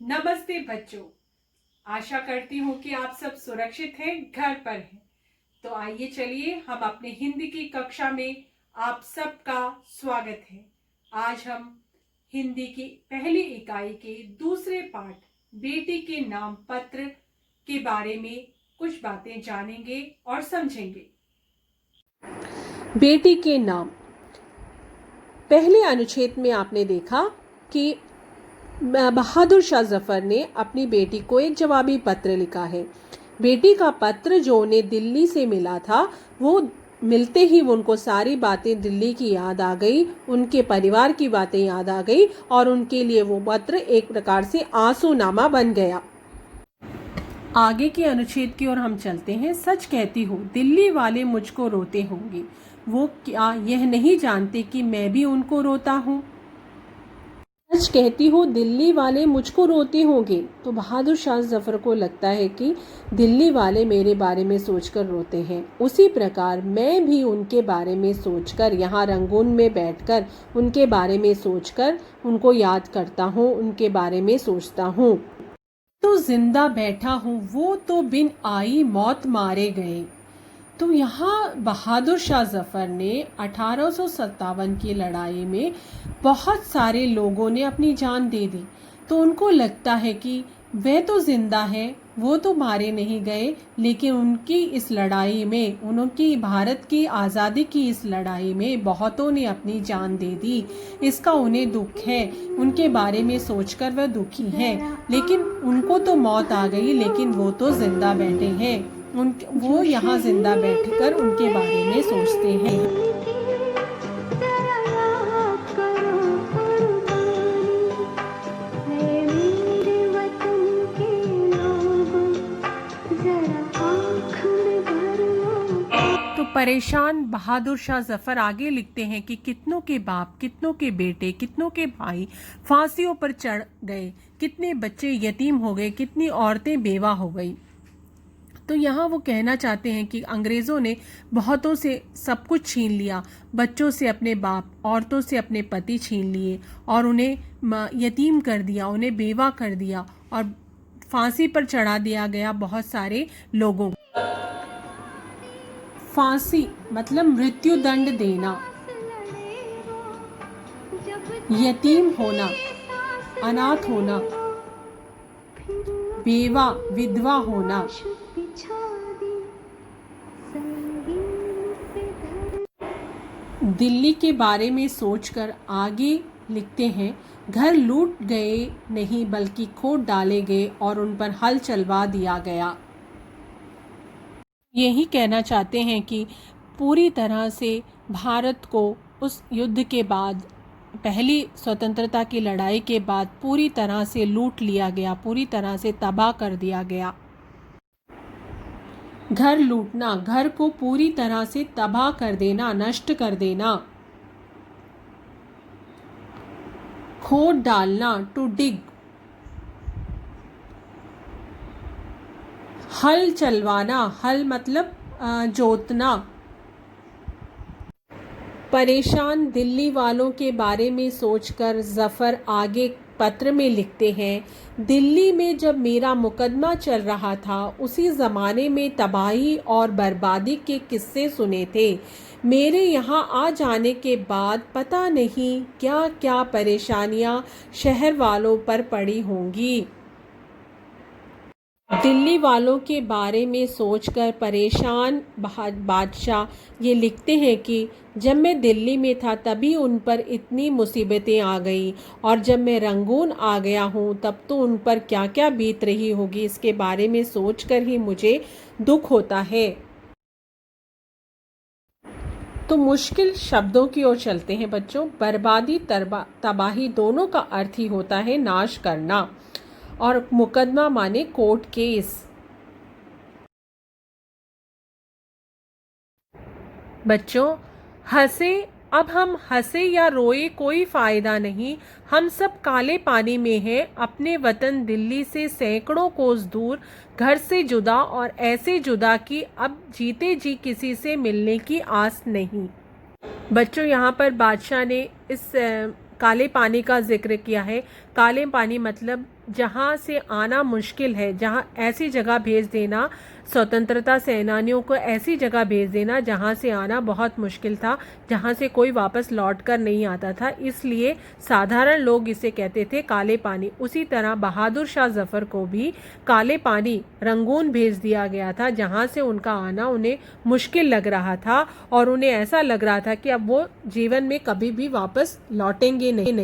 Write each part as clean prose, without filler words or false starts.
नमस्ते बच्चों। आशा करती हूँ कि आप सब सुरक्षित हैं, घर पर हैं। तो आइए चलिए हम अपने हिंदी की कक्षा में आप सबका स्वागत है। आज हम हिंदी की पहली इकाई के दूसरे पाठ बेटी के नाम पत्र के बारे में कुछ बातें जानेंगे और समझेंगे। बेटी के नाम। पहले अनुच्छेद में आपने देखा कि बहादुर शाह जफर ने अपनी बेटी को एक जवाबी पत्र लिखा है। बेटी का पत्र जो उन्हें दिल्ली से मिला था, वो मिलते ही उनको सारी बातें दिल्ली की याद आ गई, उनके परिवार की बातें याद आ गई और उनके लिए वो पत्र एक प्रकार से आंसूनामा बन गया। आगे के अनुच्छेद की ओर हम चलते हैं। सच कहती हूँ, दिल्ली वाले मुझको रोते होंगे। वो क्या यह नहीं जानते कि मैं भी उनको रोता हूँ? सच कहती हूँ, दिल्ली वाले मुझको रोते होंगे। तो बहादुर शाह जफर को लगता है कि दिल्ली वाले मेरे बारे में सोचकर रोते हैं। उसी प्रकार मैं भी उनके बारे में सोचकर, यहाँ रंगून में बैठकर उनके बारे में सोचकर उनको याद करता हूँ, उनके बारे में सोचता हूँ। तो जिंदा बैठा हूँ, वो तो बिन आई मौत मारे गए। तो यहाँ बहादुर शाह जफर ने 1857 की लड़ाई में बहुत सारे लोगों ने अपनी जान दे दी। तो उनको लगता है कि वे तो जिंदा है, वो तो मारे नहीं गए, लेकिन उनकी इस लड़ाई में, उनकी भारत की आज़ादी की इस लड़ाई में बहुतों ने अपनी जान दे दी। इसका उन्हें दुख है, उनके बारे में सोचकर वह दुखी हैं। लेकिन उनको तो मौत आ गई, लेकिन वो तो जिंदा बैठे हैं। वो यहाँ जिंदा बैठकर उनके बारे में सोचते हैं। तो परेशान बहादुर शाह जफर आगे लिखते हैं कि कितनों के बाप, कितनों के बेटे, कितनों के भाई फांसियों पर चढ़ गए, कितने बच्चे यतीम हो गए, कितनी औरतें बेवा हो गई। तो यहाँ वो कहना चाहते हैं कि अंग्रेज़ों ने बहुतों से सब कुछ छीन लिया, बच्चों से अपने बाप, औरतों से अपने पति छीन लिए और उन्हें यतीम कर दिया, उन्हें बेवा कर दिया और फांसी पर चढ़ा दिया गया बहुत सारे लोगों को। फांसी मतलब मृत्यु दंड देना, यतीम होना, अनाथ होना, बेवा विधवा होना। दिल्ली के बारे में सोचकर आगे लिखते हैं, घर लूट गए नहीं बल्कि खोद डाले गए और उन पर हल चलवा दिया गया। यही कहना चाहते हैं कि पूरी तरह से भारत को उस युद्ध के बाद, पहली स्वतंत्रता की लड़ाई के बाद पूरी तरह से लूट लिया गया, पूरी तरह से तबाह कर दिया गया। घर लूटना, घर को पूरी तरह से तबाह कर देना, नष्ट कर देना। खोद डालना, टू डिग। हल चलवाना, हल मतलब जोतना। परेशान दिल्ली वालों के बारे में सोचकर जफर आगे पत्र में लिखते हैं, दिल्ली में जब मेरा मुकदमा चल रहा था, उसी ज़माने में तबाही और बर्बादी के किस्से सुने थे। मेरे यहाँ आ जाने के बाद पता नहीं क्या क्या परेशानियाँ शहर वालों पर पड़ी होंगी। दिल्ली वालों के बारे में सोचकर परेशान बादशाह ये लिखते हैं कि जब मैं दिल्ली में था तभी उन पर इतनी मुसीबतें आ गई, और जब मैं रंगून आ गया हूँ तब तो उन पर क्या क्या बीत रही होगी, इसके बारे में सोचकर ही मुझे दुख होता है। तो मुश्किल शब्दों की ओर चलते हैं बच्चों। बर्बादी, तबाही दोनों का अर्थ ही होता है नाश करना, और मुकदमा माने कोर्ट केस। बच्चों हंसे, अब हम हंसे या रोए कोई फायदा नहीं, हम सब काले पानी में हैं। अपने वतन दिल्ली से सैकड़ों कोस दूर, घर से जुदा, और ऐसे जुदा कि अब जीते जी किसी से मिलने की आस नहीं। बच्चों यहाँ पर बादशाह ने इस काले पानी का जिक्र किया है। काले पानी मतलब जहाँ से आना मुश्किल है, जहाँ ऐसी जगह भेज देना, स्वतंत्रता सेनानियों को ऐसी जगह भेज देना जहाँ से आना बहुत मुश्किल था, जहाँ से कोई वापस लौट कर नहीं आता था, इसलिए साधारण लोग इसे कहते थे काले पानी। उसी तरह बहादुर शाह जफ़र को भी काले पानी रंगून भेज दिया गया था, जहाँ से उनका आना उन्हें मुश्किल लग रहा था और उन्हें ऐसा लग रहा था कि अब वो जीवन में कभी भी वापस लौटेंगे नहीं।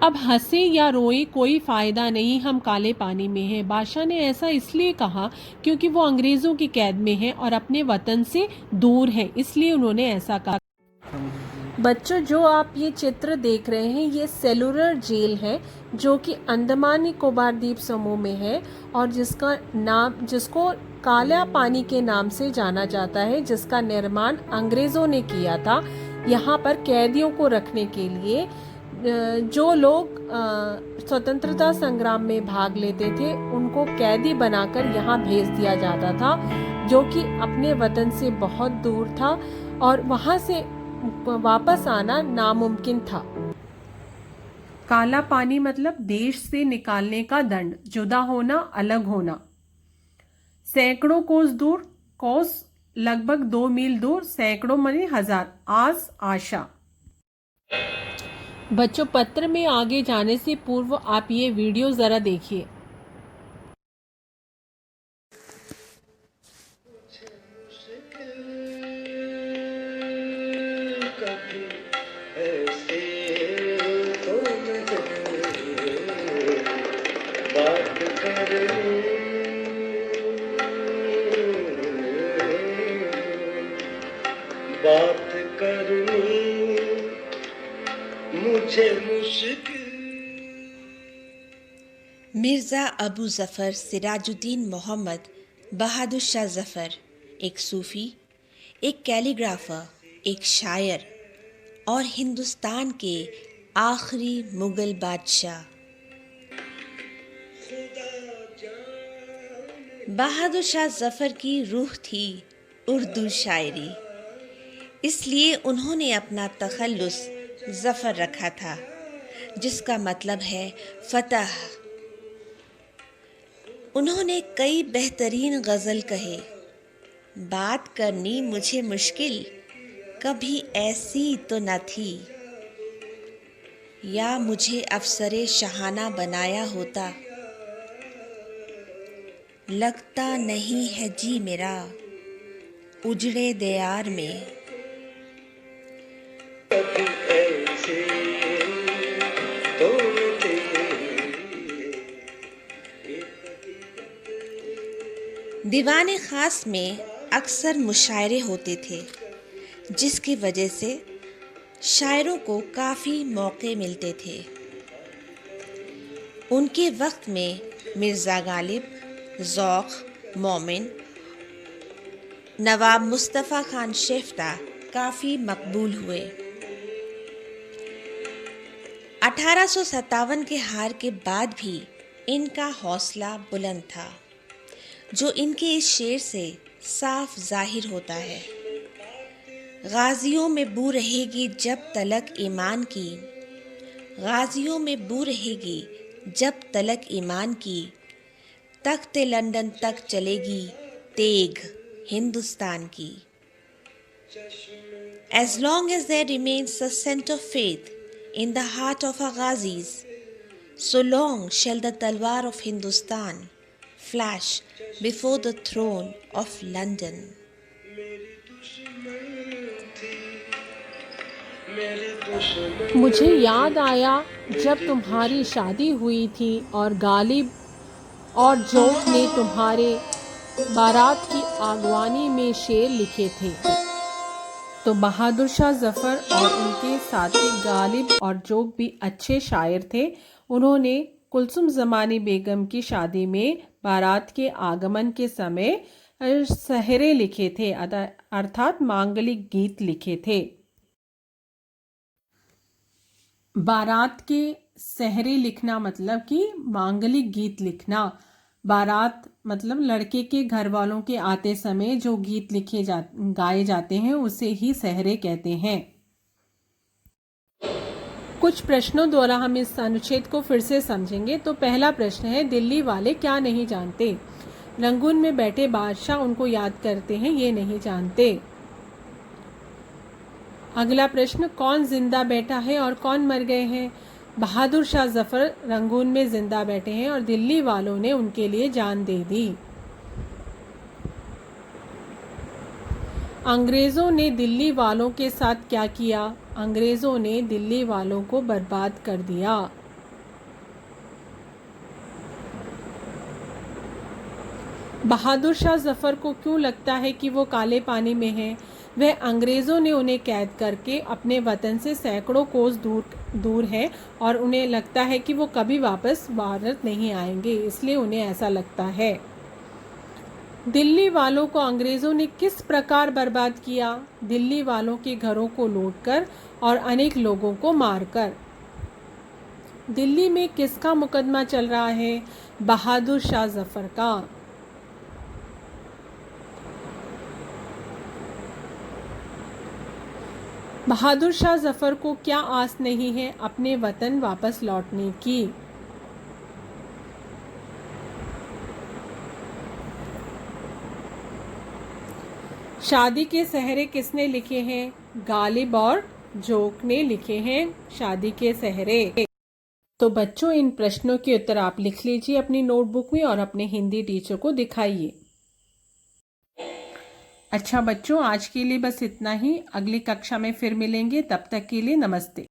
अब हंसे या रोए कोई फ़ायदा नहीं, हम काले पानी में हैं। बादशाह ने ऐसा इसलिए कहा क्योंकि वो अंग्रेज़ों की कैद में हैं और अपने वतन से दूर हैं, इसलिए उन्होंने ऐसा कहा। बच्चों, जो आप ये चित्र देख रहे हैं ये सेलुलर जेल है जो कि अंडमान निकोबार द्वीप समूह में है और जिसको काला पानी के नाम से जाना जाता है, जिसका निर्माण अंग्रेज़ों ने किया था। यहाँ पर कैदियों को रखने के लिए जो लोग स्वतंत्रता संग्राम में भाग लेते थे उनको कैदी बनाकर यहाँ भेज दिया जाता था, जो कि अपने वतन से बहुत दूर था और वहाँ से वापस आना नामुमकिन था। काला पानी मतलब देश से निकालने का दंड, जुदा होना, अलग होना। सैकड़ों कोस दूर, कोस लगभग 2 मील दूर, सैकड़ों माने हजार, आशा। बच्चों, पत्र में आगे जाने से पूर्व आप ये वीडियो जरा देखिए। बात करनी मुझे मुश्किल। मिर्ज़ा अबू ज़फ़र सिराजुद्दीन मोहम्मद बहादुर शाह ज़फ़र एक सूफ़ी, एक कैलीग्राफर, एक शायर और हिंदुस्तान के आखिरी मुग़ल बादशाह। बहादुर शाह ज़फ़र की रूह थी उर्दू शायरी, इसलिए उन्होंने अपना तख़ल्लुस ज़फ़र रखा था, जिसका मतलब है फ़तह। उन्होंने कई बेहतरीन गज़ल कहे। बात करनी मुझे मुश्किल, कभी ऐसी तो न थी, या मुझे अफ़सरे शहाना बनाया होता। लगता नहीं है जी मेरा उजड़े दयार में। दीवाने ख़ास में अक्सर मुशायरे होते थे, जिसकी वजह से शायरों को काफ़ी मौके मिलते थे। उनके वक्त में मिर्ज़ा गालिब, ज़ौक़, मोमिन, नवाब मुस्तफ़ा खान शेफ्ता काफ़ी मकबूल हुए। 1857 के हार के बाद भी इनका हौसला बुलंद था, जो इनके इस शेर से साफ जाहिर होता है। गाजियों में बू रहेगी जब तलक ईमान की, गाजियों में बू रहेगी जब तलक ईमान की, तख्ते लंदन तक चलेगी तेग हिंदुस्तान की। As long as there remains a scent of faith in the heart of our Ghazis, so long shall the talwar of Hindustan flash before the throne of London. मुझे याद आया जब तुम्हारी शादी हुई थी और गालिब और ज़ौक़ ने तुम्हारे बारात की आगवानी में शेर लिखे थे। तो बहादुर शाह ज़फ़र और उनके साथी गालिब और ज़ौक़ भी अच्छे शायर थे। उन्होंने कुलसुम ज़मानी बेगम की शादी में बारात के आगमन के समय सहरे लिखे थे, अर्थात मांगलिक गीत लिखे थे। बारात के सहरे लिखना मतलब कि मांगलिक गीत लिखना। बारात मतलब लड़के के घर वालों के आते समय जो गीत गाए जाते हैं उसे ही सहरे कहते हैं। कुछ प्रश्नों द्वारा हम इस अनुच्छेद को फिर से समझेंगे। तो पहला प्रश्न है, दिल्ली वाले क्या नहीं जानते? रंगून में बैठे बादशाह उनको याद करते हैं, ये नहीं जानते। अगला प्रश्न, कौन जिंदा बैठा है और कौन मर गए हैं? बहादुर शाह जफर रंगून में जिंदा बैठे हैं और दिल्ली वालों ने उनके लिए जान दे दी। अंग्रेजों ने दिल्ली वालों के साथ क्या किया? अंग्रेजों ने दिल्ली वालों को बर्बाद कर दिया। बहादुर शाह जफर को क्यों लगता है कि वो काले पानी में हैं? वह अंग्रेज़ों ने उन्हें कैद करके अपने वतन से सैकड़ों कोस दूर है और उन्हें लगता है कि वो कभी वापस भारत नहीं आएंगे, इसलिए उन्हें ऐसा लगता है। दिल्ली वालों को अंग्रेज़ों ने किस प्रकार बर्बाद किया? दिल्ली वालों के घरों को लूटकर और अनेक लोगों को मारकर। दिल्ली में किसका मुकदमा चल रहा है? बहादुर शाह जफर का। बहादुर शाह जफर को क्या आस नहीं है अपने वतन वापस लौटने की? शादी के सहरे किसने लिखे हैं? गालिब और जोक ने लिखे हैं शादी के सहरे। तो बच्चों, इन प्रश्नों के उत्तर आप लिख लीजिए अपनी नोटबुक में और अपने हिंदी टीचर को दिखाइए। अच्छा बच्चों, आज के लिए बस इतना ही। अगली कक्षा में फिर मिलेंगे, तब तक के लिए नमस्ते।